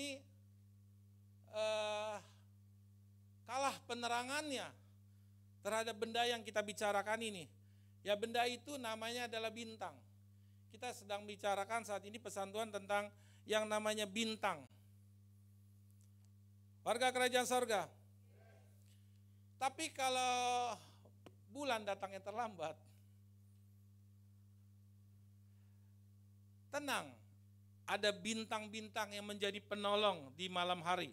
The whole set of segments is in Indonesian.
ini kalah penerangannya terhadap benda yang kita bicarakan ini. Ya, benda itu namanya adalah bintang. Kita sedang bicarakan saat ini pesan Tuhan tentang yang namanya bintang. Warga kerajaan sorga. Tapi kalau bulan datangnya terlambat, tenang, ada bintang-bintang yang menjadi penolong di malam hari,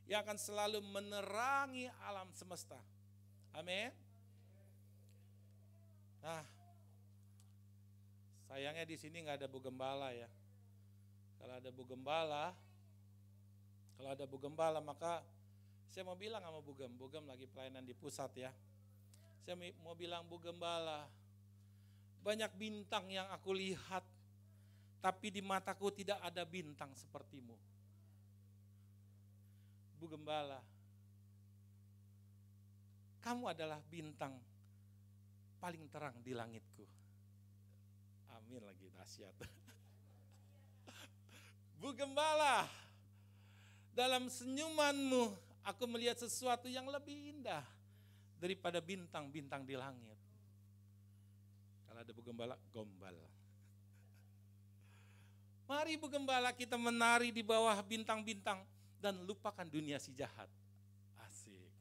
yang akan selalu menerangi alam semesta. Amin. Nah, sayangnya di sini nggak ada Bu Gembala ya. Kalau ada Bu Gembala maka saya mau bilang sama Bu Gem lagi pelayanan di pusat ya. Saya mau bilang, Bu Gembala, banyak bintang yang aku lihat, tapi di mataku tidak ada bintang sepertimu. Bu Gembala, kamu adalah bintang paling terang di langitku. Amin lagi, dahsyat. Bu Gembala, dalam senyumanmu aku melihat sesuatu yang lebih indah daripada bintang-bintang di langit. Kalau ada Bu Gembala, gombal. Mari Bu Gembala kita menari di bawah bintang-bintang dan lupakan dunia si jahat. Asik.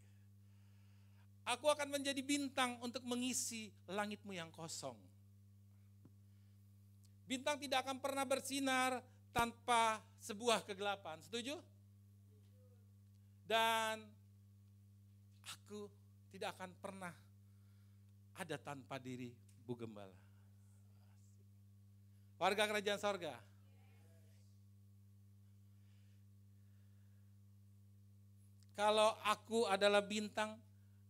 Aku akan menjadi bintang untuk mengisi langitmu yang kosong. Bintang tidak akan pernah bersinar tanpa sebuah kegelapan. Setuju? Dan aku tidak akan pernah ada tanpa diri Bu Gembala. Warga kerajaan sorga. Kalau aku adalah bintang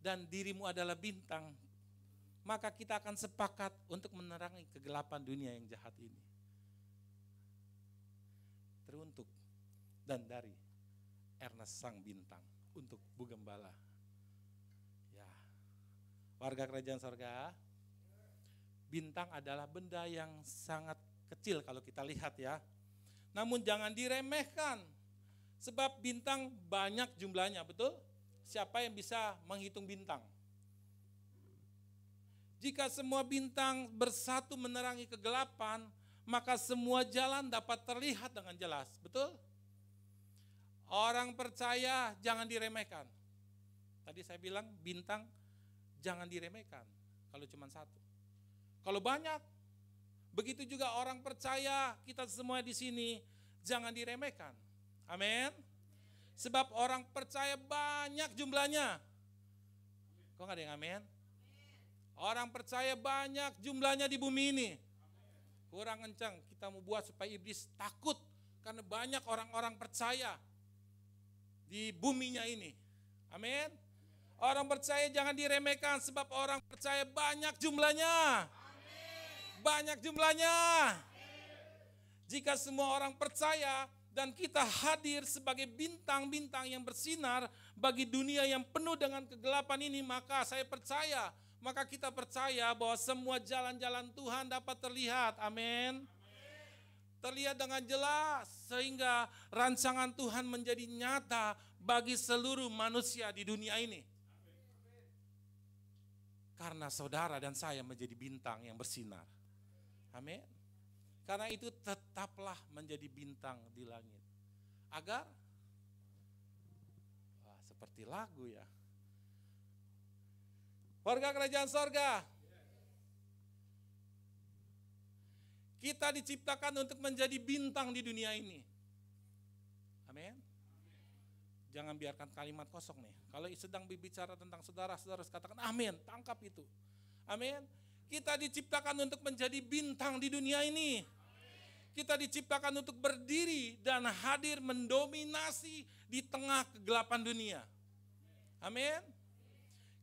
dan dirimu adalah bintang, maka kita akan sepakat untuk menerangi kegelapan dunia yang jahat ini. Teruntuk dan dari Ernest Sang Bintang untuk Bu Gembala. Ya, warga kerajaan sorga, bintang adalah benda yang sangat kecil kalau kita lihat ya. Namun jangan diremehkan. Sebab bintang banyak jumlahnya, betul? Siapa yang bisa menghitung bintang? Jika semua bintang bersatu menerangi kegelapan, maka semua jalan dapat terlihat dengan jelas, betul? Orang percaya jangan diremehkan. Tadi saya bilang bintang jangan diremehkan kalau cuma satu. Kalau banyak, begitu juga orang percaya, kita semua di sini jangan diremehkan. Amin. Sebab orang percaya banyak jumlahnya. Kok nggak ada yang amin? Orang percaya banyak jumlahnya di bumi ini. Kurang kencang, kita mau buat supaya iblis takut. Karena banyak orang-orang percaya di buminya ini. Amin. Orang percaya jangan diremehkan sebab orang percaya banyak jumlahnya. Banyak jumlahnya. Jika semua orang percaya dan kita hadir sebagai bintang-bintang yang bersinar bagi dunia yang penuh dengan kegelapan ini, maka saya percaya, maka kita percaya bahwa semua jalan-jalan Tuhan dapat terlihat. Amin. Terlihat dengan jelas sehingga rancangan Tuhan menjadi nyata bagi seluruh manusia di dunia ini. Karena saudara dan saya menjadi bintang yang bersinar. Amin. Karena itu tetaplah menjadi bintang di langit. Agar, seperti lagu ya. Warga kerajaan sorga. Kita diciptakan untuk menjadi bintang di dunia ini. Amin. Jangan biarkan kalimat kosong nih. Kalau sedang berbicara tentang saudara-saudara, katakan amin, tangkap itu. Amin. Kita diciptakan untuk menjadi bintang di dunia ini. Kita diciptakan untuk berdiri dan hadir mendominasi di tengah kegelapan dunia. Amin.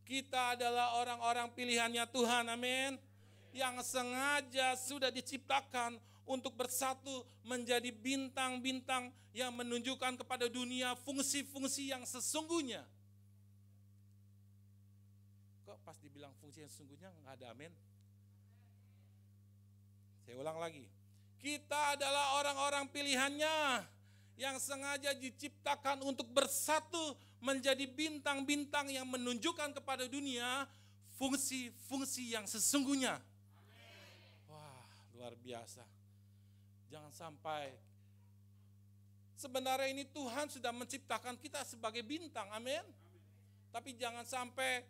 Kita adalah orang-orang pilihannya Tuhan, amin. Yang sengaja sudah diciptakan untuk bersatu menjadi bintang-bintang yang menunjukkan kepada dunia fungsi-fungsi yang sesungguhnya. Kok pas dibilang fungsi yang sesungguhnya nggak ada amin? Saya ulang lagi. Kita adalah orang-orang pilihannya yang sengaja diciptakan untuk bersatu menjadi bintang-bintang yang menunjukkan kepada dunia fungsi-fungsi yang sesungguhnya. Wah, luar biasa. Jangan sampai, sebenarnya ini Tuhan sudah menciptakan kita sebagai bintang, amin. Tapi jangan sampai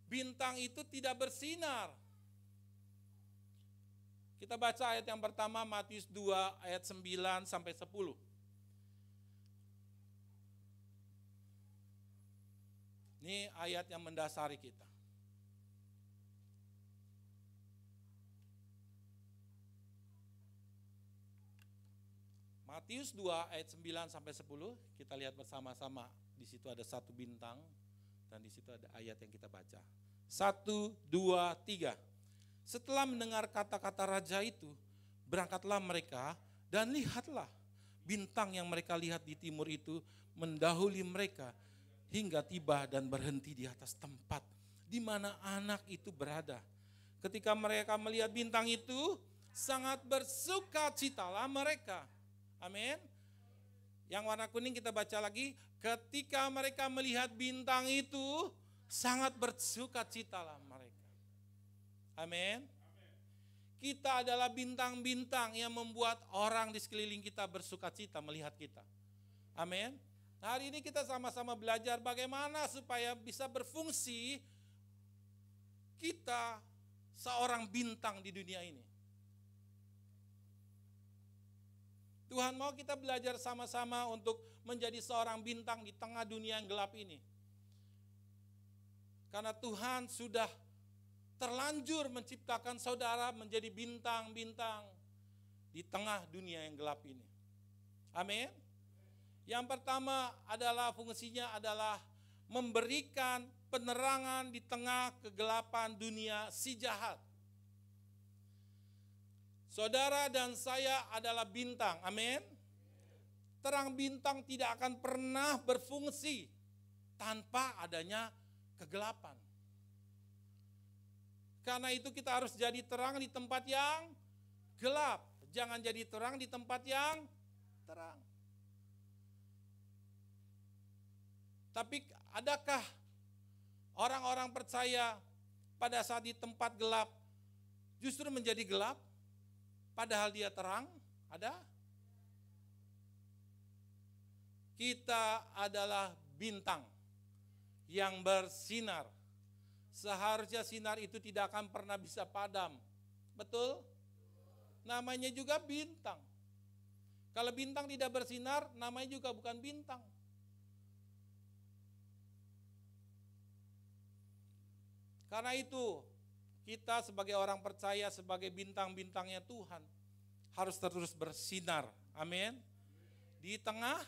bintang itu tidak bersinar. Kita baca ayat yang pertama, Matius 2 ayat 9 sampai 10. Ini ayat yang mendasari kita. Matius 2 ayat 9 sampai 10, kita lihat bersama-sama. Di situ ada satu bintang dan di situ ada ayat yang kita baca. 1, 2, 3. Setelah mendengar kata-kata raja itu, berangkatlah mereka dan lihatlah bintang yang mereka lihat di timur itu mendahului mereka hingga tiba dan berhenti di atas tempat di mana anak itu berada. Ketika mereka melihat bintang itu, sangat bersukacitalah mereka. Amin. Yang warna kuning kita baca lagi, ketika mereka melihat bintang itu, sangat bersukacitalah mereka. Amin. Kita adalah bintang-bintang yang membuat orang di sekeliling kita bersukacita melihat kita. Amin. Hari ini kita sama-sama belajar bagaimana supaya bisa berfungsi kita seorang bintang di dunia ini. Tuhan mau kita belajar sama-sama untuk menjadi seorang bintang di tengah dunia yang gelap ini. Karena Tuhan sudah terlanjur menciptakan saudara menjadi bintang-bintang di tengah dunia yang gelap ini. Amin. Yang pertama adalah fungsinya adalah memberikan penerangan di tengah kegelapan dunia si jahat. Saudara dan saya adalah bintang, amin. Terang bintang tidak akan pernah berfungsi tanpa adanya kegelapan. Karena itu kita harus jadi terang di tempat yang gelap. Jangan jadi terang di tempat yang terang. Tapi adakah orang-orang percaya pada saat di tempat gelap justru menjadi gelap? Padahal dia terang? Ada? Kita adalah bintang yang bersinar. Seharusnya sinar itu tidak akan pernah bisa padam. Betul? Namanya juga bintang. Kalau bintang tidak bersinar, namanya juga bukan bintang. Karena itu, kita sebagai orang percaya, sebagai bintang-bintangnya Tuhan, harus terus bersinar. Amin. Di tengah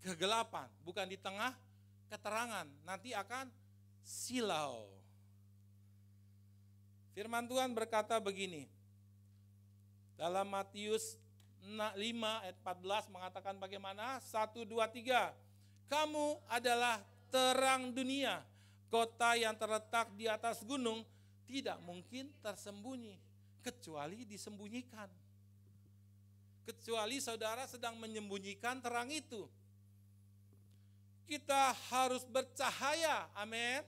kegelapan, bukan di tengah keterangan. Nanti akan silau. Firman Tuhan berkata begini. Dalam Matius 5 ayat 14 mengatakan bagaimana? 1, 2, 3. Kamu adalah terang dunia. Kota yang terletak di atas gunung tidak mungkin tersembunyi kecuali disembunyikan. Kecuali saudara sedang menyembunyikan terang itu. Kita harus bercahaya. Amin.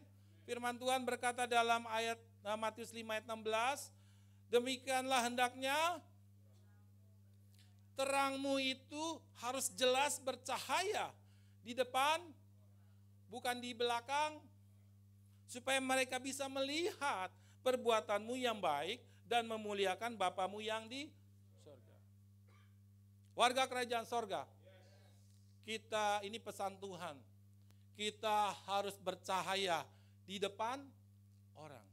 Firman Tuhan berkata dalam ayat Matius 5 ayat 16, demikianlah hendaknya terangmu itu harus jelas bercahaya di depan, bukan di belakang, supaya mereka bisa melihat perbuatanmu yang baik dan memuliakan Bapamu yang di surga. Warga kerajaan surga, kita ini pesan Tuhan, kita harus bercahaya di depan orang.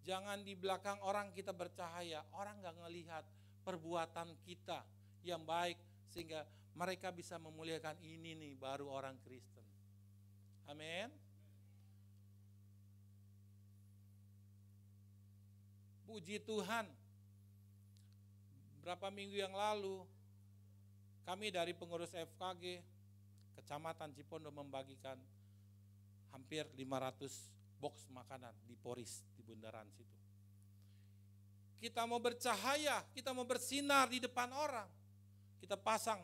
Jangan di belakang orang kita bercahaya, orang gak ngelihat perbuatan kita yang baik sehingga mereka bisa memuliakan ini nih baru orang Kristen. Amin. Puji Tuhan, berapa minggu yang lalu kami dari pengurus FKG Kecamatan Cipondo membagikan hampir 500 box makanan di Poris, di bundaran situ. Kita mau bercahaya, kita mau bersinar di depan orang. kita pasang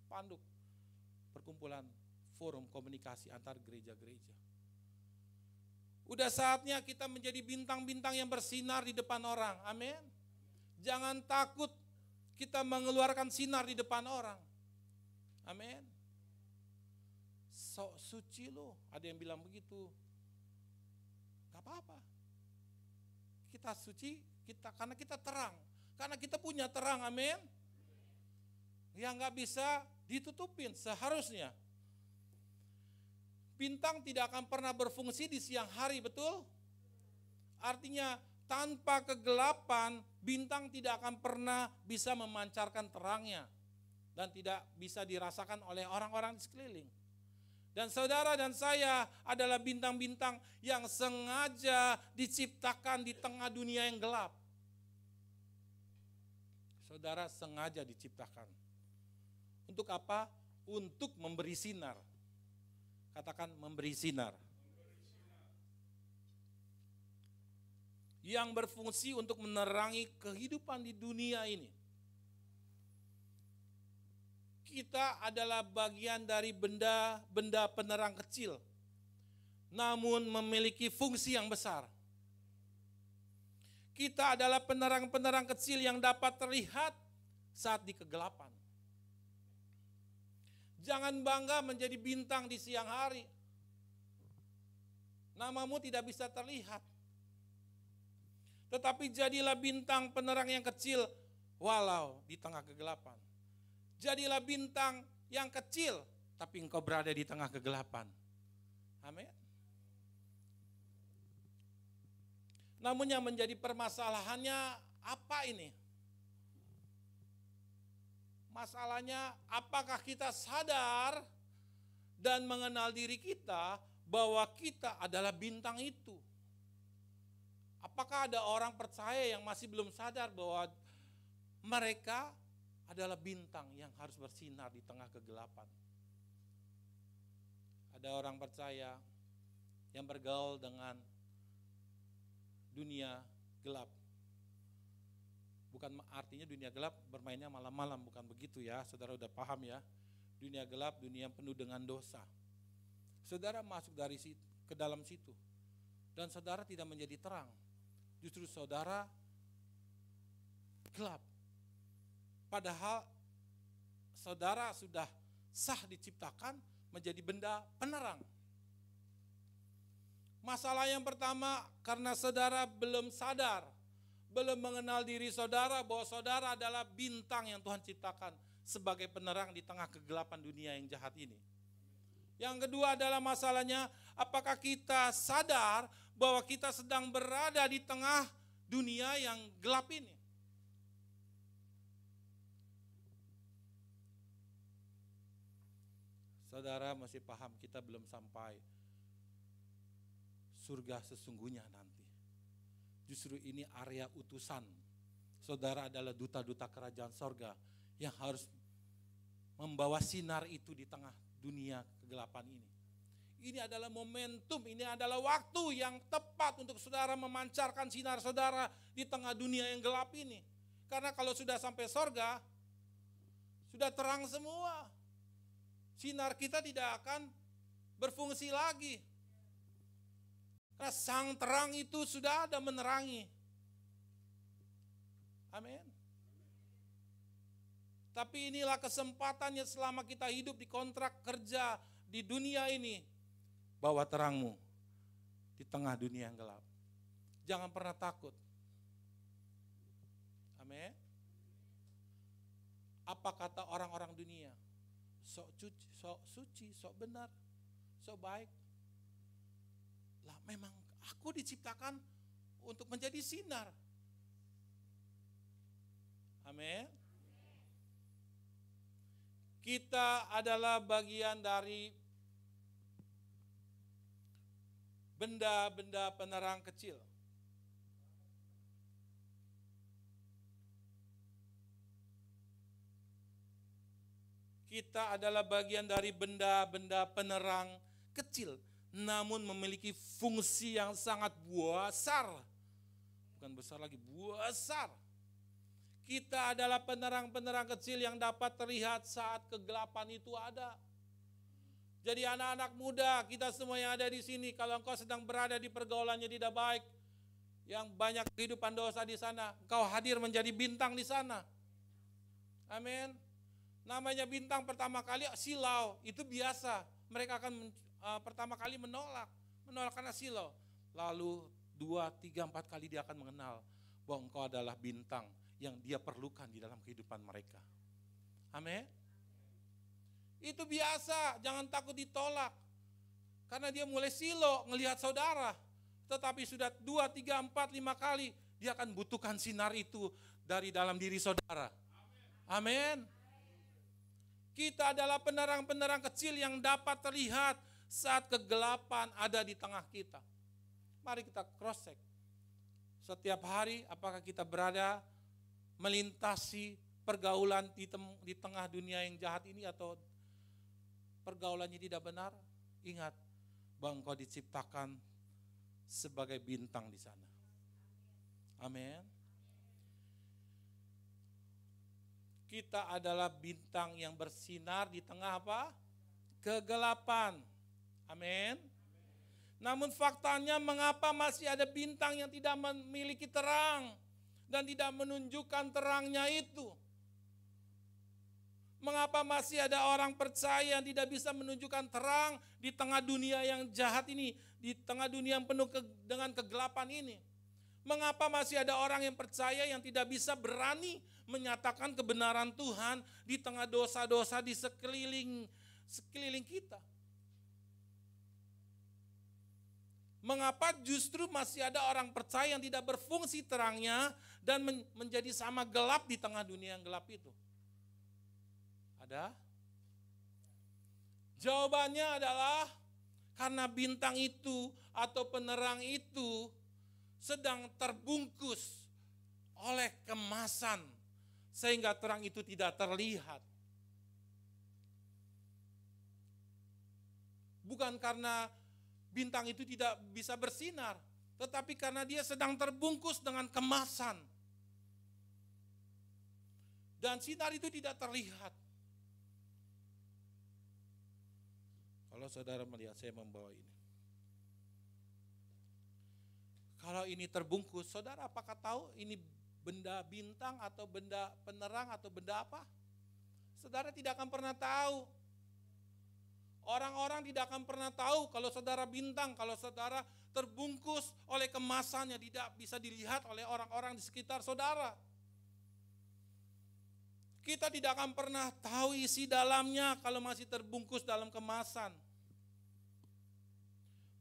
spanduk perkumpulan forum komunikasi antar gereja-gereja. Udah saatnya kita menjadi bintang-bintang yang bersinar di depan orang. Amin. Jangan takut kita mengeluarkan sinar di depan orang. Amin. Sok suci loh, ada yang bilang begitu. Gak apa-apa. Kita suci, karena kita terang. Karena kita punya terang, amin. Yang gak bisa ditutupin seharusnya. Bintang tidak akan pernah berfungsi di siang hari, betul? Artinya tanpa kegelapan, bintang tidak akan pernah bisa memancarkan terangnya. Dan tidak bisa dirasakan oleh orang-orang di sekeliling. Dan saudara dan saya adalah bintang-bintang yang sengaja diciptakan di tengah dunia yang gelap. Saudara sengaja diciptakan. Untuk apa? Untuk memberi sinar. Katakan memberi sinar. Yang berfungsi untuk menerangi kehidupan di dunia ini. Kita adalah bagian dari benda-benda penerang kecil, namun memiliki fungsi yang besar. Kita adalah penerang-penerang kecil yang dapat terlihat saat di kegelapan. Jangan bangga menjadi bintang di siang hari. Namamu tidak bisa terlihat. Tetapi jadilah bintang penerang yang kecil walau di tengah kegelapan. Jadilah bintang yang kecil tapi engkau berada di tengah kegelapan. Amin. Namun yang menjadi permasalahannya apa ini? Masalahnya apakah kita sadar dan mengenal diri kita bahwa kita adalah bintang itu? Apakah ada orang percaya yang masih belum sadar bahwa mereka adalah bintang yang harus bersinar di tengah kegelapan? Ada orang percaya yang bergaul dengan dunia gelap. Bukan artinya dunia gelap bermainnya malam-malam, bukan begitu ya. Saudara udah paham ya. Dunia gelap, dunia yang penuh dengan dosa. Saudara masuk dari situ, ke dalam situ. Dan saudara tidak menjadi terang. Justru saudara gelap. Padahal saudara sudah sah diciptakan menjadi benda penerang. Masalah yang pertama karena saudara belum sadar, belum mengenal diri saudara bahwa saudara adalah bintang yang Tuhan ciptakan sebagai penerang di tengah kegelapan dunia yang jahat ini. Yang kedua adalah masalahnya apakah kita sadar bahwa kita sedang berada di tengah dunia yang gelap ini. Saudara masih paham kita belum sampai surga sesungguhnya nanti. Justru ini area utusan. Saudara adalah duta-duta kerajaan sorga yang harus membawa sinar itu di tengah dunia kegelapan ini. Ini adalah momentum, ini adalah waktu yang tepat untuk saudara memancarkan sinar saudara di tengah dunia yang gelap ini. Karena kalau sudah sampai sorga, sudah terang semua. Sinar kita tidak akan berfungsi lagi. Karena sang terang itu sudah ada menerangi. Amin. Tapi inilah kesempatannya selama kita hidup di kontrak kerja di dunia ini. Bawa terangmu di tengah dunia yang gelap. Jangan pernah takut. Amin. Apa kata orang-orang dunia? Sok suci, sok benar, sok baik. Lah memang aku diciptakan untuk menjadi sinar. Amin. Kita adalah bagian dari benda-benda penerang kecil. Kita adalah bagian dari benda-benda penerang kecil, namun memiliki fungsi yang sangat besar. Bukan besar lagi, besar. Kita adalah penerang-penerang kecil yang dapat terlihat saat kegelapan itu ada. Jadi anak-anak muda, kita semua yang ada di sini, kalau engkau sedang berada di pergaulannya tidak baik, yang banyak kehidupan dosa di sana, engkau hadir menjadi bintang di sana. Amin. Namanya bintang pertama kali silau, itu biasa. Mereka akan pertama kali menolak karena silau. Lalu 2, 3, 4 kali dia akan mengenal bahwa engkau adalah bintang yang dia perlukan di dalam kehidupan mereka. Amin. Itu biasa, jangan takut ditolak. Karena dia mulai silau ngelihat saudara. Tetapi sudah 2, 3, 4, 5 kali dia akan butuhkan sinar itu dari dalam diri saudara. Amin. Kita adalah penerang-penerang kecil yang dapat terlihat saat kegelapan ada di tengah kita. Mari kita cross check. Setiap hari apakah kita berada melintasi pergaulan di tengah dunia yang jahat ini atau pergaulannya tidak benar? Ingat bahwa engkau diciptakan sebagai bintang di sana. Amin. Kita adalah bintang yang bersinar di tengah apa? Kegelapan. Amin. Namun faktanya mengapa masih ada bintang yang tidak memiliki terang dan tidak menunjukkan terangnya itu? Mengapa masih ada orang percaya yang tidak bisa menunjukkan terang di tengah dunia yang jahat ini, di tengah dunia yang penuh dengan kegelapan ini? Mengapa masih ada orang yang percaya yang tidak bisa berani menyatakan kebenaran Tuhan di tengah dosa-dosa di sekeliling kita? Mengapa justru masih ada orang percaya yang tidak berfungsi terangnya dan menjadi sama gelap di tengah dunia yang gelap itu? Ada? Jawabannya adalah karena bintang itu atau penerang itu sedang terbungkus oleh kemasan sehingga terang itu tidak terlihat. Bukan karena bintang itu tidak bisa bersinar, tetapi karena dia sedang terbungkus dengan kemasan. Dan sinar itu tidak terlihat. Kalau saudara melihat saya membawa ini. Kalau ini terbungkus, saudara apakah tahu ini benda bintang atau benda penerang atau benda apa? Saudara tidak akan pernah tahu. Orang-orang tidak akan pernah tahu kalau saudara bintang, kalau saudara terbungkus oleh kemasan yang tidak bisa dilihat oleh orang-orang di sekitar saudara. Kita tidak akan pernah tahu isi dalamnya kalau masih terbungkus dalam kemasan.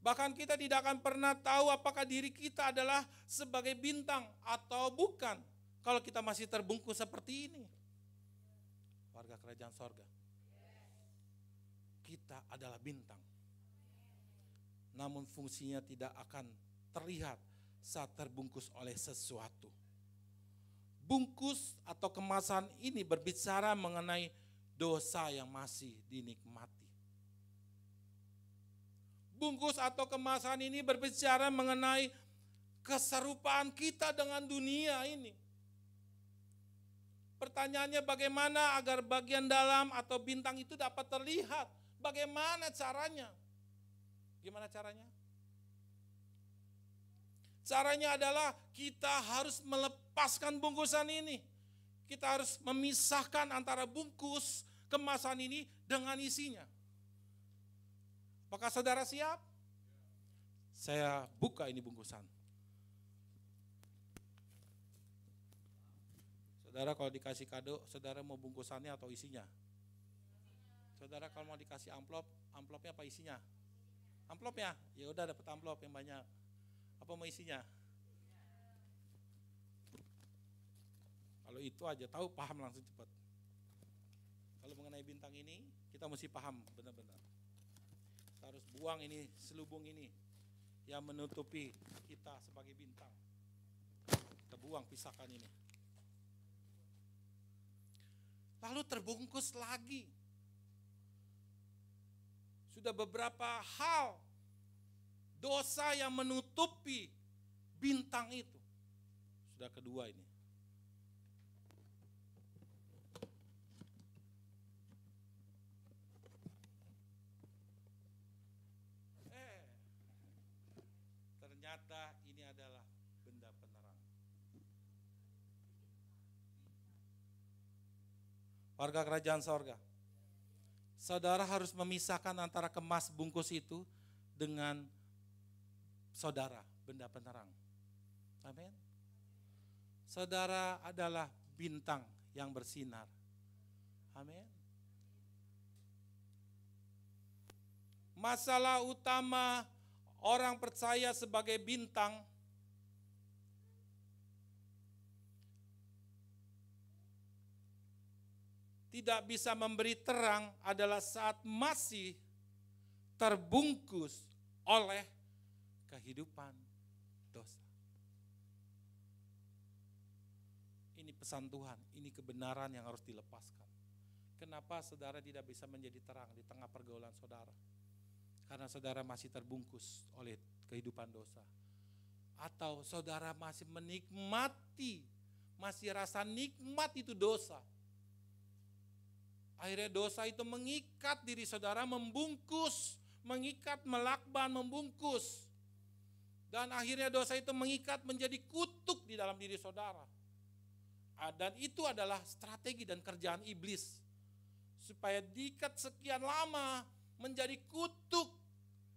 Bahkan kita tidak akan pernah tahu apakah diri kita adalah sebagai bintang atau bukan kalau kita masih terbungkus seperti ini. Warga kerajaan sorga. Kita adalah bintang. Namun fungsinya tidak akan terlihat saat terbungkus oleh sesuatu. Bungkus atau kemasan ini berbicara mengenai dosa yang masih dinikmati. Bungkus atau kemasan ini berbicara mengenai keserupaan kita dengan dunia ini. Pertanyaannya bagaimana agar bagian dalam atau bintang itu dapat terlihat? Bagaimana caranya? Gimana caranya? Caranya adalah kita harus melepaskan bungkusan ini. Kita harus memisahkan antara bungkus kemasan ini dengan isinya. Apakah saudara siap? Saya buka ini bungkusan. Saudara kalau dikasih kado, saudara mau bungkusannya atau isinya? Saudara kalau mau dikasih amplop, amplopnya apa isinya? Amplopnya? Ya udah dapat amplop yang banyak. Apa mau isinya? Kalau itu aja tahu, paham langsung cepat. Kalau mengenai bintang ini, kita mesti paham benar-benar. Kita harus buang ini, selubung ini yang menutupi kita sebagai bintang. Kita buang, pisahkan ini. Lalu terbungkus lagi. Sudah beberapa hal dosa yang menutupi bintang itu. Sudah kedua ini. Warga kerajaan sorga. Saudara harus memisahkan antara kemas bungkus itu dengan saudara, benda penerang. Amin. Saudara adalah bintang yang bersinar. Amin. Masalah utama orang percaya sebagai bintang tidak bisa memberi terang adalah saat masih terbungkus oleh kehidupan dosa. Ini pesan Tuhan, ini kebenaran yang harus dilepaskan. Kenapa saudara tidak bisa menjadi terang di tengah pergaulan saudara? Karena saudara masih terbungkus oleh kehidupan dosa. Atau saudara masih menikmati, masih rasa nikmat itu dosa. Akhirnya dosa itu mengikat diri saudara, membungkus, mengikat, melakban, membungkus. Dan akhirnya dosa itu mengikat menjadi kutuk di dalam diri saudara. Dan itu adalah strategi dan kerjaan iblis. Supaya diikat sekian lama menjadi kutuk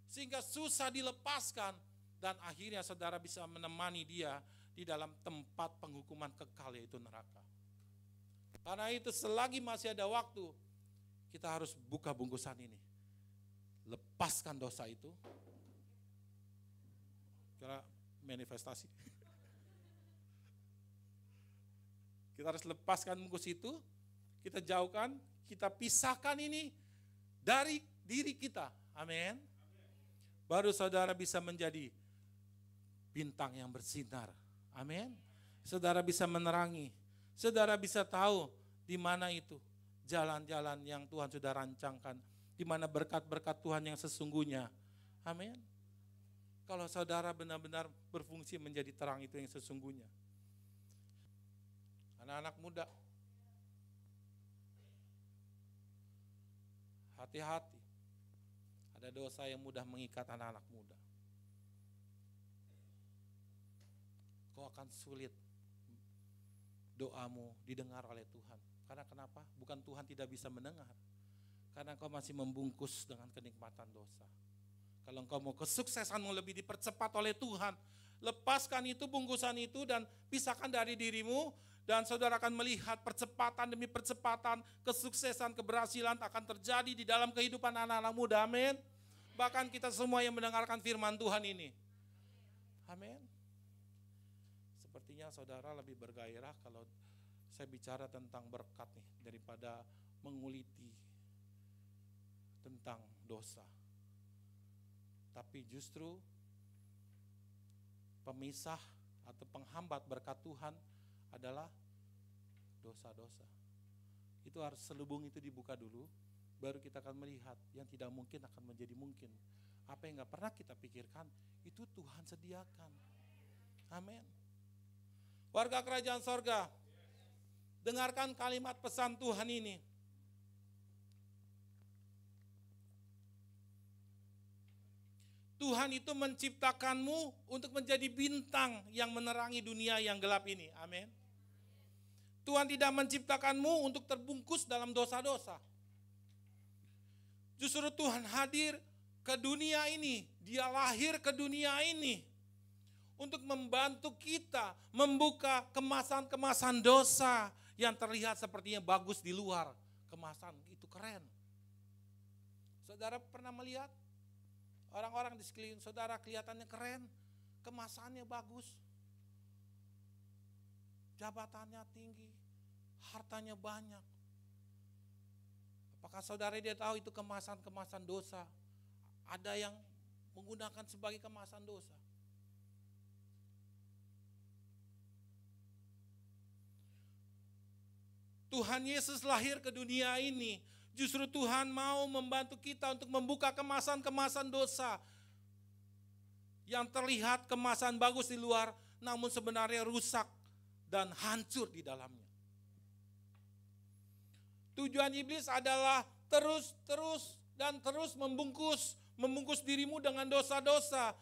sehingga susah dilepaskan. Dan akhirnya saudara bisa menemani dia di dalam tempat penghukuman kekal, yaitu neraka. Karena itu selagi masih ada waktu, kita harus buka bungkusan ini. Lepaskan dosa itu. Kira manifestasi. Kita harus lepaskan bungkus itu, kita jauhkan, kita pisahkan ini dari diri kita. Amin. Baru saudara bisa menjadi bintang yang bersinar. Amin. Saudara bisa menerangi. Saudara bisa tahu di mana itu jalan-jalan yang Tuhan sudah rancangkan, di mana berkat-berkat Tuhan yang sesungguhnya. Amin. Kalau saudara benar-benar berfungsi menjadi terang itu yang sesungguhnya. Anak-anak muda, hati-hati. Ada dosa yang mudah mengikat anak-anak muda. Kau akan sulit doamu didengar oleh Tuhan. Karena kenapa? Bukan Tuhan tidak bisa mendengar. Karena engkau masih membungkus dengan kenikmatan dosa. Kalau engkau mau kesuksesanmu lebih dipercepat oleh Tuhan, lepaskan itu, bungkusan itu, dan pisahkan dari dirimu. Dan saudara akan melihat percepatan demi percepatan, kesuksesan, keberhasilan akan terjadi di dalam kehidupan anak-anak muda. Amin. Bahkan kita semua yang mendengarkan firman Tuhan ini. Amin. Sepertinya saudara lebih bergairah kalau saya bicara tentang berkat nih, daripada menguliti tentang dosa. Tapi justru pemisah atau penghambat berkat Tuhan adalah dosa-dosa. Itu harus selubung itu dibuka dulu, baru kita akan melihat yang tidak mungkin akan menjadi mungkin. Apa yang gak pernah kita pikirkan, itu Tuhan sediakan. Amin. Warga kerajaan sorga, dengarkan kalimat pesan Tuhan ini. Tuhan itu menciptakanmu untuk menjadi bintang yang menerangi dunia yang gelap ini. Amin. Tuhan tidak menciptakanmu untuk terbungkus dalam dosa-dosa. Justru Tuhan hadir ke dunia ini. Dia lahir ke dunia ini untuk membantu kita membuka kemasan-kemasan dosa yang terlihat sepertinya bagus di luar. Kemasan itu keren. Saudara pernah melihat orang-orang di sekeliling saudara kelihatannya keren, kemasannya bagus, jabatannya tinggi, hartanya banyak. Apakah saudara dia tahu itu kemasan-kemasan dosa? Ada yang menggunakan sebagai kemasan dosa. Tuhan Yesus lahir ke dunia ini. Justru Tuhan mau membantu kita untuk membuka kemasan-kemasan dosa. Yang terlihat kemasan bagus di luar, namun sebenarnya rusak dan hancur di dalamnya. Tujuan iblis adalah terus membungkus dirimu dengan dosa-dosa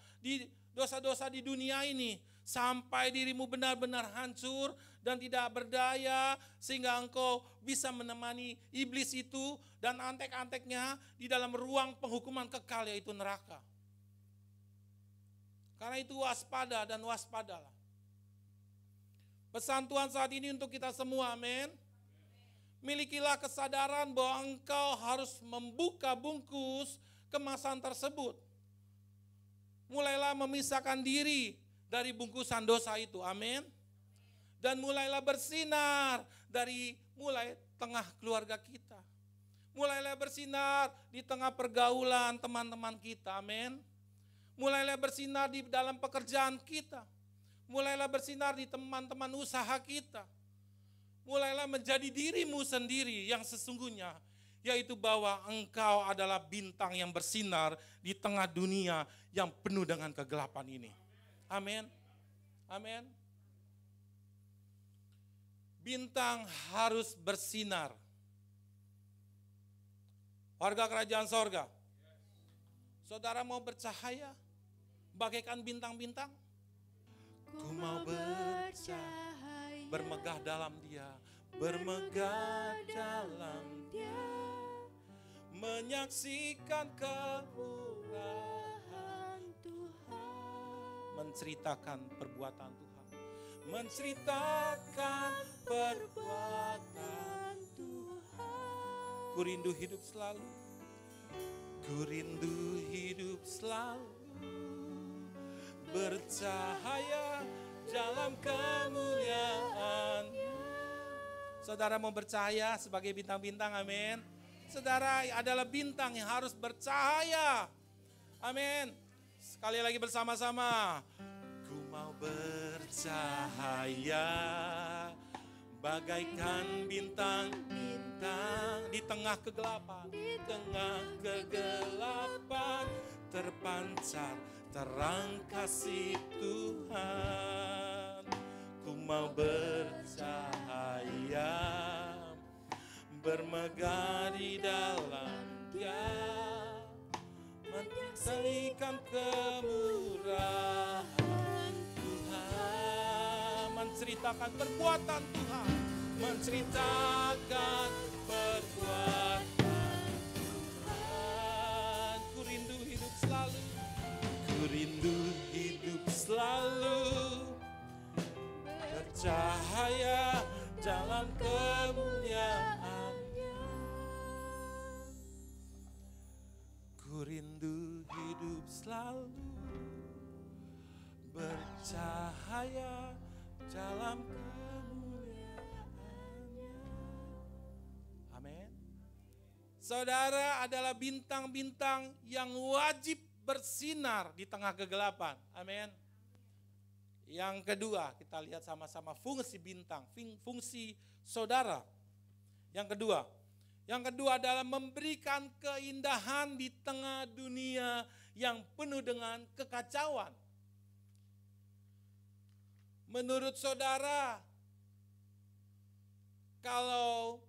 di dunia ini. sampai dirimu benar-benar hancur dan tidak berdaya, sehingga engkau bisa menemani iblis itu dan antek-anteknya di dalam ruang penghukuman kekal, yaitu neraka. Karena itu waspada dan waspadalah. Pesan Tuhan saat ini untuk kita semua, amin. Milikilah kesadaran bahwa engkau harus membuka bungkus kemasan tersebut. Mulailah memisahkan diri dari bungkusan dosa itu, amin. Dan mulailah bersinar dari mulai tengah keluarga kita. Mulailah bersinar di tengah pergaulan teman-teman kita, amin. Mulailah bersinar di dalam pekerjaan kita. Mulailah bersinar di teman-teman usaha kita. Mulailah menjadi dirimu sendiri yang sesungguhnya, yaitu bahwa engkau adalah bintang yang bersinar di tengah dunia yang penuh dengan kegelapan ini. Amin. Amin. Bintang harus bersinar. Warga kerajaan sorga, saudara mau bercahaya bagaikan bintang-bintang? Ku mau bercahaya, bermegah dalam Dia, bermegah dalam Dia, menyaksikan kemurahan Tuhan, menceritakan perbuatan Tuhan, menceritakan perbuatan Tuhan. Ku rindu hidup selalu, ku rindu hidup selalu, bercahaya dalam kemuliaan-Nya. Saudara mau bercahaya sebagai bintang-bintang, amin. Saudara adalah bintang yang harus bercahaya, amin. Sekali lagi bersama-sama. Ku mau bercahaya bagaikan bintang-bintang di tengah kegelapan, di tengah kegelapan terpancar terang kasih Tuhan. Ku mau bercahaya, bermegah di dalam Dia, menyaksikan kemurahan Tuhan, menceritakan perbuatan Tuhan, menceritakan perbuatan Tuhan. Ku rindu hidup selalu, ku rindu hidup selalu, bercahaya dalam kemuliaan-Nya. Ku rindu hidup selalu, bercahaya dalam kemuliaan-Nya. Amin. Saudara adalah bintang-bintang yang wajib bersinar di tengah kegelapan. Amin. Yang kedua, kita lihat sama-sama fungsi bintang, fungsi saudara. Yang kedua adalah memberikan keindahan di tengah dunia yang penuh dengan kekacauan. Menurut saudara, kalau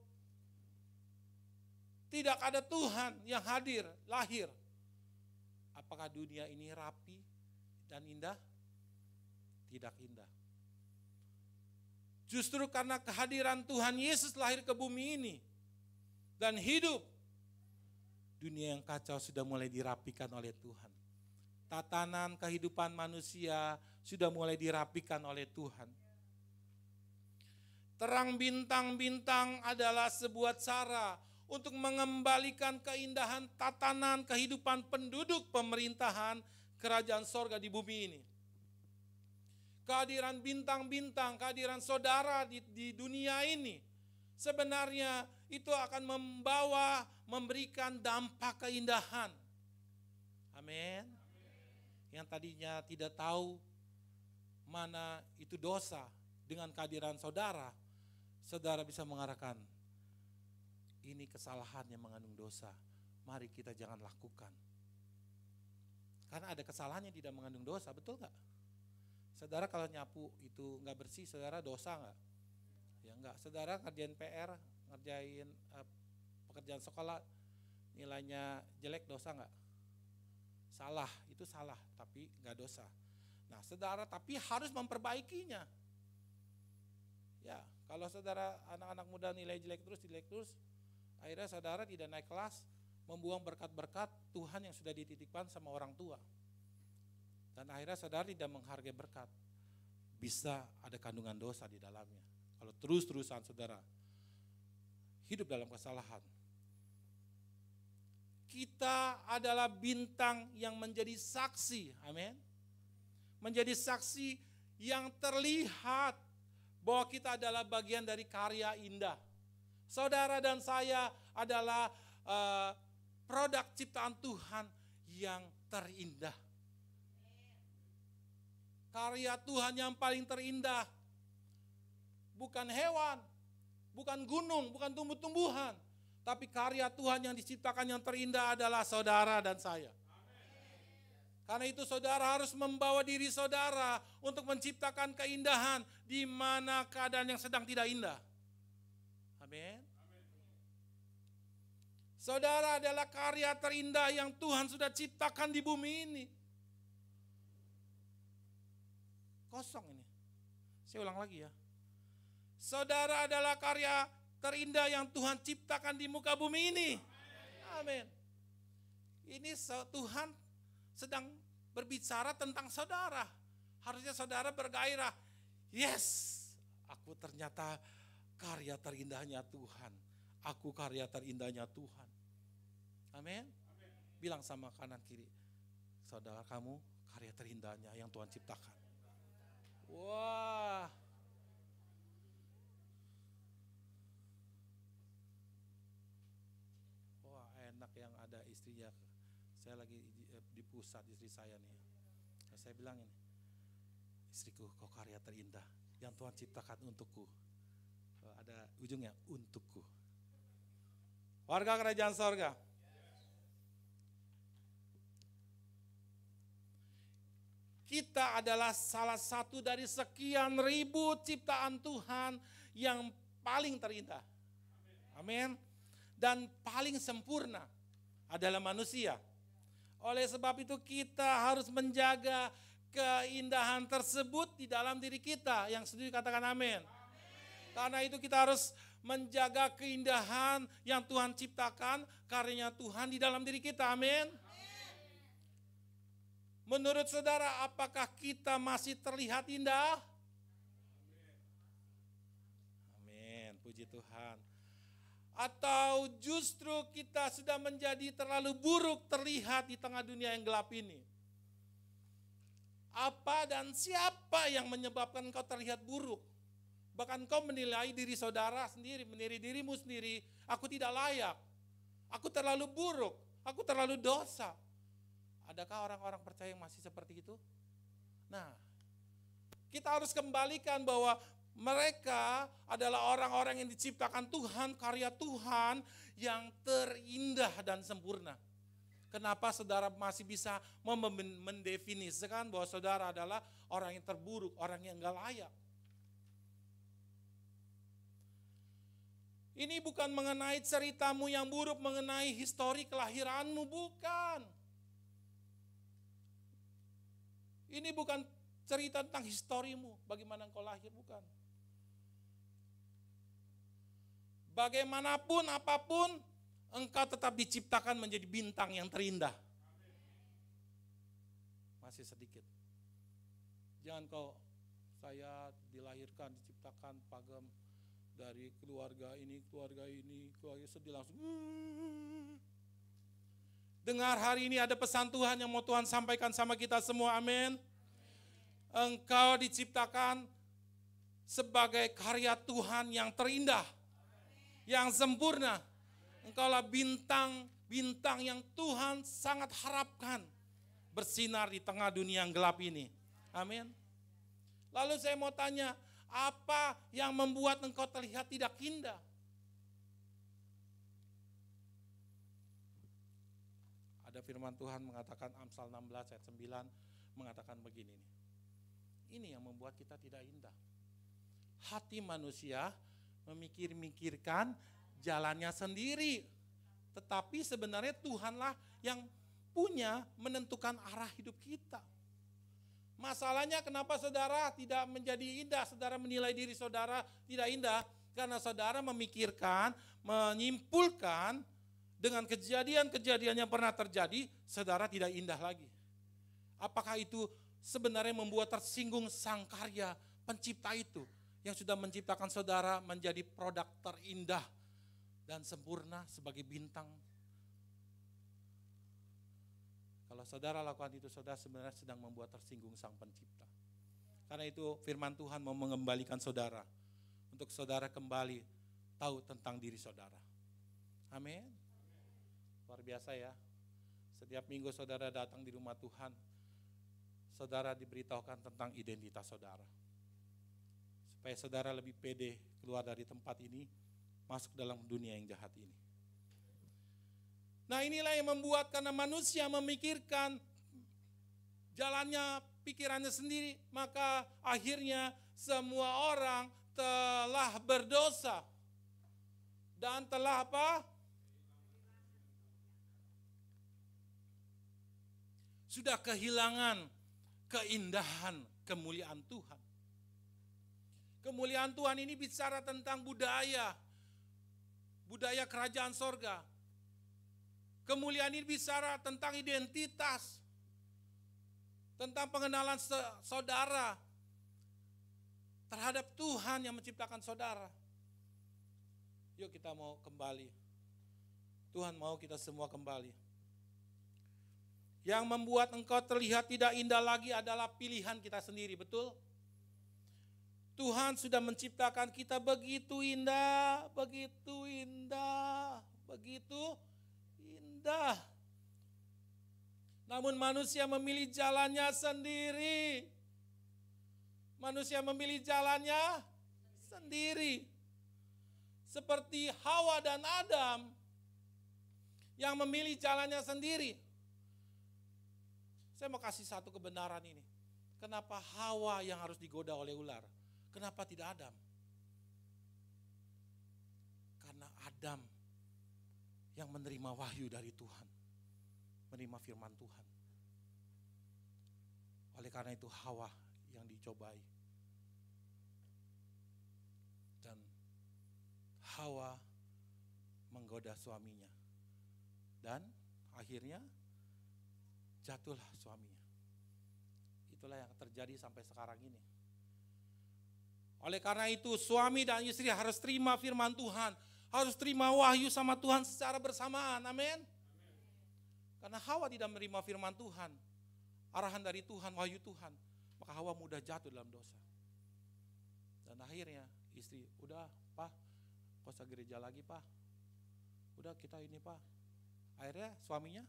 tidak ada Tuhan yang lahir, apakah dunia ini rapi dan indah? Tidak indah. Justru karena kehadiran Tuhan Yesus lahir ke bumi ini dan hidup, dunia yang kacau sudah mulai dirapikan oleh Tuhan. Tatanan kehidupan manusia sudah mulai dirapikan oleh Tuhan. Terang bintang-bintang adalah sebuah cara untuk mengembalikan keindahan tatanan kehidupan penduduk pemerintahan kerajaan sorga di bumi ini. Kehadiran bintang-bintang, kehadiran saudara di dunia ini, sebenarnya itu akan memberikan dampak keindahan. Amin. Yang tadinya tidak tahu mana itu dosa, dengan kehadiran saudara, saudara bisa mengarahkan, ini kesalahan yang mengandung dosa, mari kita jangan lakukan. Karena ada kesalahan yang tidak mengandung dosa, betul gak? Saudara kalau nyapu itu gak bersih, saudara dosa gak? Ya enggak. Saudara ngerjain PR, ngerjain pekerjaan sekolah, nilainya jelek, dosa gak? Salah, itu salah, tapi gak dosa. Nah, saudara tapi harus memperbaikinya. Ya, kalau saudara anak-anak muda nilai jelek terus, akhirnya saudara tidak naik kelas, membuang berkat-berkat Tuhan yang sudah dititipkan sama orang tua. Dan akhirnya saudara tidak menghargai berkat. Bisa ada kandungan dosa di dalamnya. Kalau terus-terusan saudara hidup dalam kesalahan. Kita adalah bintang yang menjadi saksi, amin. Menjadi saksi yang terlihat bahwa kita adalah bagian dari karya indah. Saudara dan saya adalah produk ciptaan Tuhan yang terindah. Karya Tuhan yang paling terindah. Bukan hewan, bukan gunung, bukan tumbuh-tumbuhan. Tapi karya Tuhan yang diciptakan yang terindah adalah saudara dan saya. Karena itu saudara harus membawa diri saudara untuk menciptakan keindahan di mana keadaan yang sedang tidak indah. Amin. Saudara adalah karya terindah yang Tuhan sudah ciptakan di bumi ini. Kosong ini. Saya ulang lagi ya. Saudara adalah karya terindah yang Tuhan ciptakan di muka bumi ini. Amin. Ini Tuhan sedang berbicara tentang saudara. Harusnya saudara bergairah. Yes, aku ternyata karya terindahnya Tuhan. Aku karya terindahnya Tuhan. Amin. Bilang sama kanan kiri, saudara kamu karya terindahnya yang Tuhan ciptakan. Wah. Wah, enak yang ada istrinya. Saya lagi di pusat istri saya nih. Nah, saya bilang ini, istriku kau karya terindah yang Tuhan ciptakan untukku. Ada ujungnya, untukku. Warga kerajaan sorga. Kita adalah salah satu dari sekian ribu ciptaan Tuhan yang paling terindah. Amin. Dan paling sempurna adalah manusia. Oleh sebab itu kita harus menjaga keindahan tersebut di dalam diri kita. Yang setuju katakan amin. Karena itu kita harus menjaga keindahan yang Tuhan ciptakan, karyanya Tuhan di dalam diri kita. Amin. Menurut saudara, apakah kita masih terlihat indah? Amin, puji Tuhan. Atau justru kita sudah menjadi terlalu buruk terlihat di tengah dunia yang gelap ini? Apa dan siapa yang menyebabkan engkau terlihat buruk? Bahkan kau menilai diri saudara sendiri, menilai dirimu sendiri, aku tidak layak, aku terlalu buruk, aku terlalu dosa. Adakah orang-orang percaya yang masih seperti itu? Nah, kita harus kembalikan bahwa mereka adalah orang-orang yang diciptakan Tuhan, karya Tuhan yang terindah dan sempurna. Kenapa saudara masih bisa mendefinisikan bahwa saudara adalah orang yang terburuk, orang yang enggak layak? Ini bukan mengenai ceritamu yang buruk, mengenai histori kelahiranmu, bukan. Ini bukan cerita tentang historimu, bagaimana engkau lahir, bukan. Bagaimanapun, apapun, engkau tetap diciptakan menjadi bintang yang terindah. Masih sedikit. Jangan saya dilahirkan, diciptakan pagam dari keluarga ini, keluarga sedih langsung. Dengar hari ini ada pesan Tuhan yang mau Tuhan sampaikan sama kita semua, amin. Engkau diciptakan sebagai karya Tuhan yang terindah, yang sempurna. Engkaulah bintang yang Tuhan sangat harapkan bersinar di tengah dunia yang gelap ini, amin. Lalu saya mau tanya, apa yang membuat engkau terlihat tidak indah? Ada firman Tuhan mengatakan, Amsal 16 ayat 9 mengatakan begini. Ini yang membuat kita tidak indah. Hati manusia memikirkan jalannya sendiri. Tetapi sebenarnya Tuhanlah yang menentukan arah hidup kita. Masalahnya kenapa saudara tidak menjadi indah, saudara menilai diri saudara tidak indah, karena saudara memikirkan, menyimpulkan dengan kejadian-kejadian yang pernah terjadi, saudara tidak indah lagi. Apakah itu sebenarnya membuat tersinggung sang karya pencipta itu, yang sudah menciptakan saudara menjadi produk terindah dan sempurna sebagai bintang? Kalau saudara lakukan itu, saudara sebenarnya sedang membuat tersinggung sang pencipta. Karena itu firman Tuhan mau mengembalikan saudara, untuk saudara kembali tahu tentang diri saudara. Amin. Luar biasa ya. Setiap minggu saudara datang di rumah Tuhan, saudara diberitahukan tentang identitas saudara. Supaya saudara lebih pede keluar dari tempat ini, masuk dalam dunia yang jahat ini. Nah, inilah yang membuat, karena manusia memikirkan jalannya, pikirannya sendiri, maka akhirnya semua orang telah berdosa. Dan telah apa? Sudah kehilangan keindahan kemuliaan Tuhan. Kemuliaan Tuhan ini bicara tentang budaya kerajaan sorga. Kemuliaan ini bicara tentang identitas, tentang pengenalan saudara terhadap Tuhan yang menciptakan saudara. Yuk kita mau kembali. Tuhan mau kita semua kembali. Yang membuat engkau terlihat tidak indah lagi adalah pilihan kita sendiri, betul? Tuhan sudah menciptakan kita begitu indah, begitu indah, begitu indah. Namun manusia memilih jalannya sendiri. Manusia memilih jalannya sendiri. Seperti Hawa dan Adam yang memilih jalannya sendiri. Saya mau kasih satu kebenaran ini. Kenapa Hawa yang harus digoda oleh ular? Kenapa tidak Adam? Karena Adam yang menerima wahyu dari Tuhan, menerima firman Tuhan. Oleh karena itu Hawa yang dicobai. Dan Hawa menggoda suaminya. Dan akhirnya jatuhlah suaminya. Itulah yang terjadi sampai sekarang ini. Oleh karena itu suami dan istri harus terima firman Tuhan, harus terima wahyu sama Tuhan secara bersamaan. Amin. Karena Hawa tidak menerima firman Tuhan, arahan dari Tuhan, wahyu Tuhan, maka Hawa mudah jatuh dalam dosa. Dan akhirnya istri, udah Pak, gak usah gereja lagi Pak, udah kita ini Pak. Akhirnya suaminya,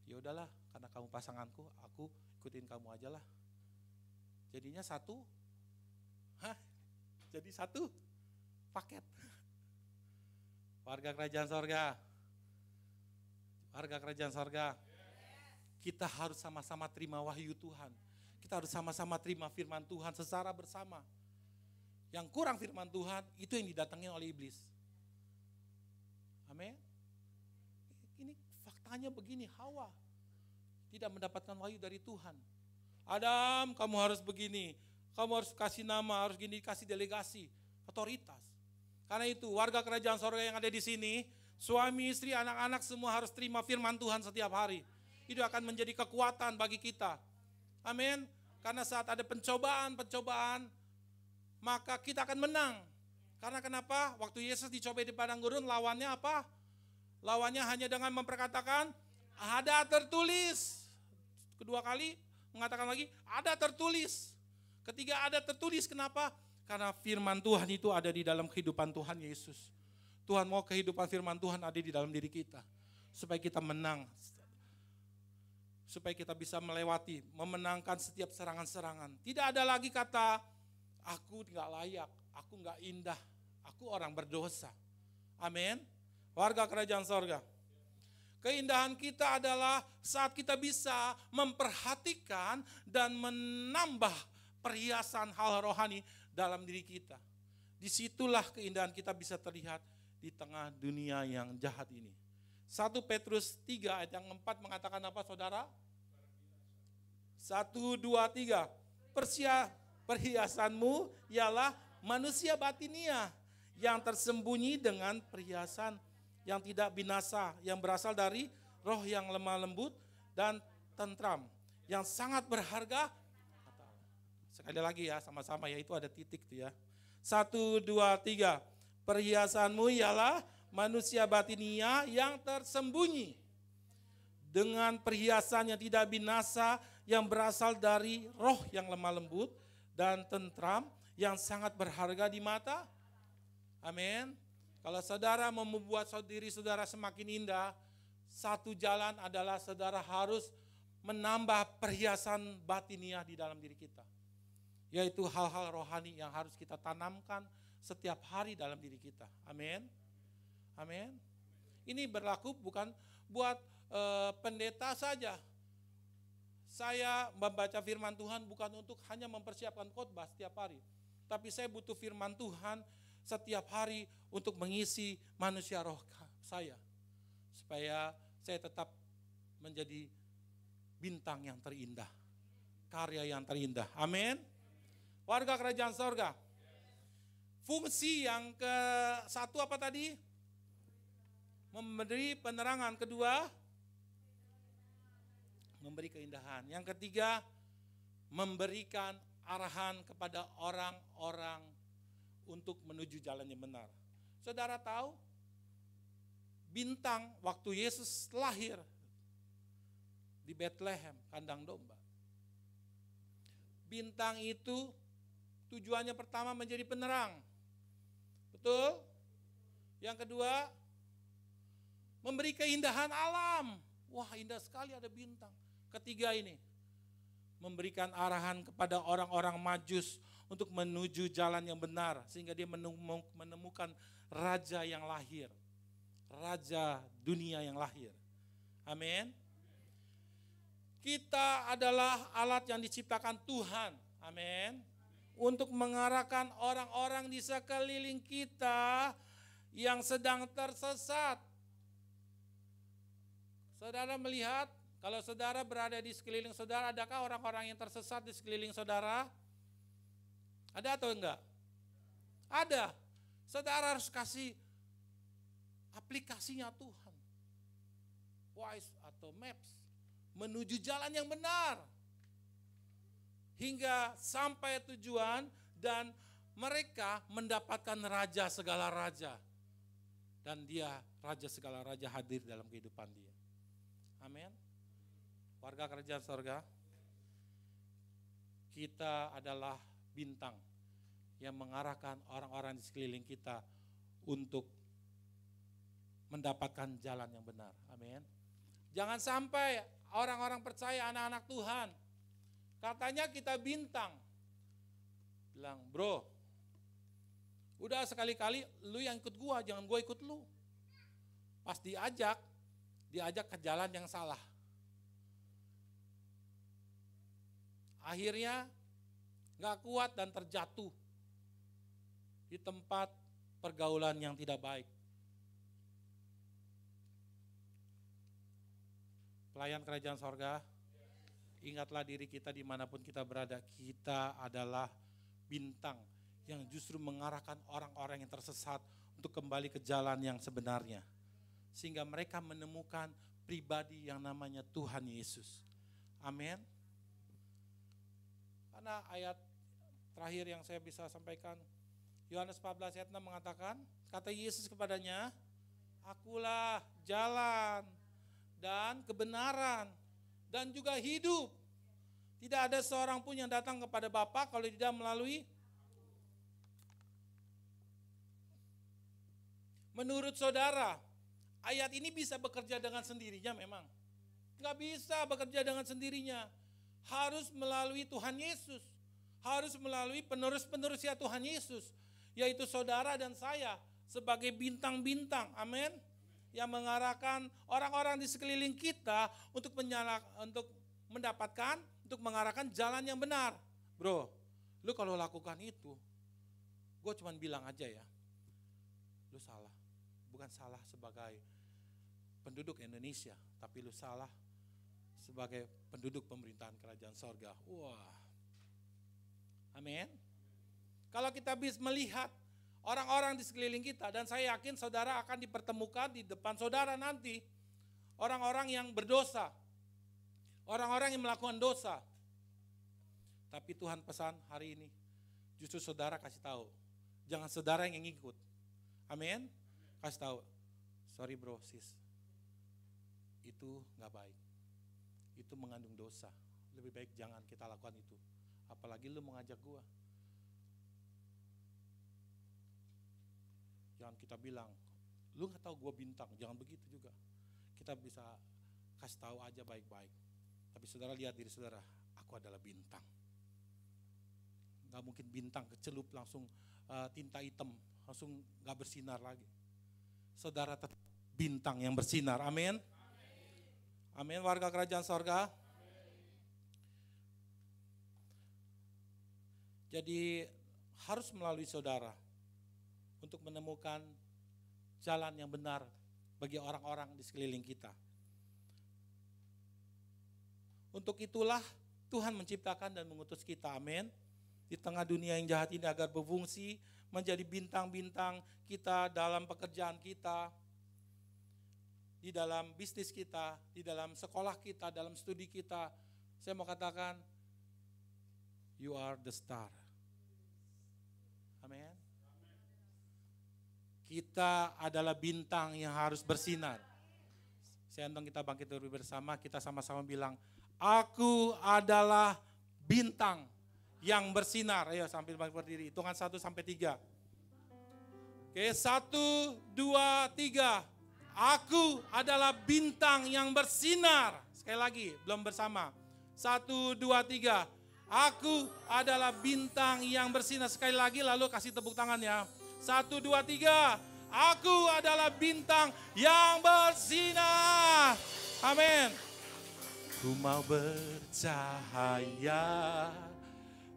ya udahlah, karena kamu pasanganku, aku ikutin kamu aja lah. Jadinya satu, jadi satu paket. Warga kerajaan sorga, warga kerajaan sorga, kita harus sama-sama terima wahyu Tuhan. Kita harus sama-sama terima firman Tuhan secara bersama. Yang kurang firman Tuhan, itu yang didatangin oleh iblis. Amin. Ini faktanya begini, Hawa tidak mendapatkan wahyu dari Tuhan. Adam, kamu harus begini, kamu harus kasih nama, harus gini, kasih delegasi, otoritas. Karena itu warga kerajaan sorga yang ada di sini, suami, istri, anak-anak semua harus terima firman Tuhan setiap hari. Itu akan menjadi kekuatan bagi kita. Amin. Karena saat ada pencobaan, maka kita akan menang. Karena kenapa? Waktu Yesus dicobai di padang gurun, lawannya apa? Lawannya hanya dengan memperkatakan, ada tertulis. Kedua kali mengatakan lagi, ada tertulis. Ketiga, ada tertulis. Kenapa? Karena firman Tuhan itu ada di dalam kehidupan Tuhan Yesus. Tuhan mau kehidupan firman Tuhan ada di dalam diri kita. Supaya kita menang. Supaya kita bisa melewati, memenangkan setiap serangan-serangan. Tidak ada lagi kata, aku gak layak, aku gak indah, aku orang berdosa. Amin. Warga kerajaan sorga. Keindahan kita adalah saat kita bisa memperhatikan dan menambah perhiasan hal rohani dalam diri kita. Disitulah keindahan kita bisa terlihat di tengah dunia yang jahat ini. 1 Petrus 3 ayat yang 4 mengatakan apa saudara? 1, 2, 3. Perhiasanmu ialah manusia batinia yang tersembunyi dengan perhiasan yang tidak binasa, yang berasal dari roh yang lemah lembut dan tentram, yang sangat berharga. Sekali lagi ya, sama-sama ya, itu ada titik tuh ya. 1, 2, 3. Perhiasanmu ialah manusia batinia yang tersembunyi dengan perhiasan yang tidak binasa, yang berasal dari roh yang lemah lembut dan tentram, yang sangat berharga di mata. Amin. Kalau saudara mau membuat diri saudara semakin indah, satu jalan adalah saudara harus menambah perhiasan batiniah di dalam diri kita. Yaitu hal-hal rohani yang harus kita tanamkan setiap hari dalam diri kita. Amin. Amin. Ini berlaku bukan buat pendeta saja. Saya membaca firman Tuhan bukan untuk hanya mempersiapkan khotbah setiap hari, tapi saya butuh firman Tuhan setiap hari untuk mengisi manusia roh saya, supaya saya tetap menjadi bintang yang terindah, karya yang terindah. Amin. Warga kerajaan sorga. Fungsi yang ke-1 apa tadi? Memberi penerangan. Kedua, memberi keindahan. Yang ketiga, memberikan arahan kepada orang-orang untuk menuju jalan yang benar. Saudara tahu, bintang waktu Yesus lahir di Bethlehem, kandang domba. Bintang itu tujuannya pertama menjadi penerang. Betul? Yang kedua, memberi keindahan alam. Wah, indah sekali ada bintang. Ketiga ini, memberikan arahan kepada orang-orang Majus untuk menuju jalan yang benar, sehingga dia menemukan raja yang lahir. Raja dunia yang lahir. Amin. Kita adalah alat yang diciptakan Tuhan. Amin. Untuk mengarahkan orang-orang di sekeliling kita yang sedang tersesat. Saudara melihat, kalau saudara berada di sekeliling saudara, adakah orang-orang yang tersesat di sekeliling saudara? Ada atau enggak? Ada. Saudara harus kasih aplikasinya Tuhan. Wise atau Maps. Menuju jalan yang benar. Hingga sampai tujuan dan mereka mendapatkan raja segala raja. Dan dia, raja segala raja, hadir dalam kehidupan dia. Amin. Warga kerajaan sorga, kita adalah bintang yang mengarahkan orang-orang di sekeliling kita untuk mendapatkan jalan yang benar. Amin. Jangan sampai orang-orang percaya, anak-anak Tuhan, katanya kita bintang. Bilang, bro, udah sekali-kali lu yang ikut gua, jangan gua ikut lu. Pas diajak ke jalan yang salah. Akhirnya gak kuat dan terjatuh di tempat pergaulan yang tidak baik. Pelayan kerajaan sorga, ingatlah diri kita dimanapun kita berada, kita adalah bintang yang justru mengarahkan orang-orang yang tersesat untuk kembali ke jalan yang sebenarnya. Sehingga mereka menemukan pribadi yang namanya Tuhan Yesus. Amin. Karena ayat terakhir yang saya bisa sampaikan, Yohanes 14 ayat 6 mengatakan, kata Yesus kepadanya, akulah jalan dan kebenaran dan juga hidup. Tidak ada seorang pun yang datang kepada Bapa kalau tidak melalui. Menurut saudara, ayat ini bisa bekerja dengan sendirinya memang? Nggak bisa bekerja dengan sendirinya. Harus melalui Tuhan Yesus. Harus melalui penerus-penerusnya Tuhan Yesus. Yaitu saudara dan saya sebagai bintang-bintang. Amin. Yang mengarahkan orang-orang di sekeliling kita untuk mendapatkan, untuk mengarahkan jalan yang benar. Bro, lu kalau lakukan itu, gue cuma bilang aja ya, lu salah. Bukan salah sebagai penduduk Indonesia, tapi lu salah sebagai penduduk pemerintahan kerajaan sorga. Wah, amin. Kalau kita bisa melihat orang-orang di sekeliling kita, dan saya yakin saudara akan dipertemukan di depan saudara nanti, orang-orang yang berdosa, orang-orang yang melakukan dosa. Tapi Tuhan pesan hari ini, justru saudara kasih tahu, jangan saudara yang ikut. Amin. Kasih tahu, sorry bro, sis, itu gak baik, itu mengandung dosa, lebih baik jangan kita lakukan itu. Apalagi lu mengajak gua. Jangan kita bilang, lu gak tahu gua bintang, jangan begitu juga. Kita bisa kasih tahu aja baik-baik. Tapi saudara lihat diri saudara, aku adalah bintang. Gak mungkin bintang kecelup langsung tinta hitam, langsung gak bersinar lagi. Saudara tetap bintang yang bersinar, amin. Amin, warga kerajaan sorga. Jadi harus melalui saudara untuk menemukan jalan yang benar bagi orang-orang di sekeliling kita. Untuk itulah Tuhan menciptakan dan mengutus kita, amin. Di tengah dunia yang jahat ini agar berfungsi menjadi bintang-bintang kita dalam pekerjaan kita, di dalam bisnis kita, di dalam sekolah kita, dalam studi kita. Saya mau katakan, you are the star. Amin. Kita adalah bintang yang harus bersinar. Saya undang kita bangkit bersama, kita sama-sama bilang, aku adalah bintang yang bersinar. Ayo sambil berdiri, hitungan 1 sampai 3. Oke, 1, 2, 3. Aku adalah bintang yang bersinar. Sekali lagi, belum bersama. 1, 2, 3. Aku adalah bintang yang bersinar. Sekali lagi, lalu kasih tepuk tangan ya. 1, 2, 3. Aku adalah bintang yang bersinar. Amin. Ku mau bercahaya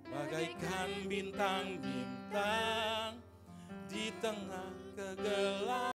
bagaikan bintang-bintang di tengah kegelapan.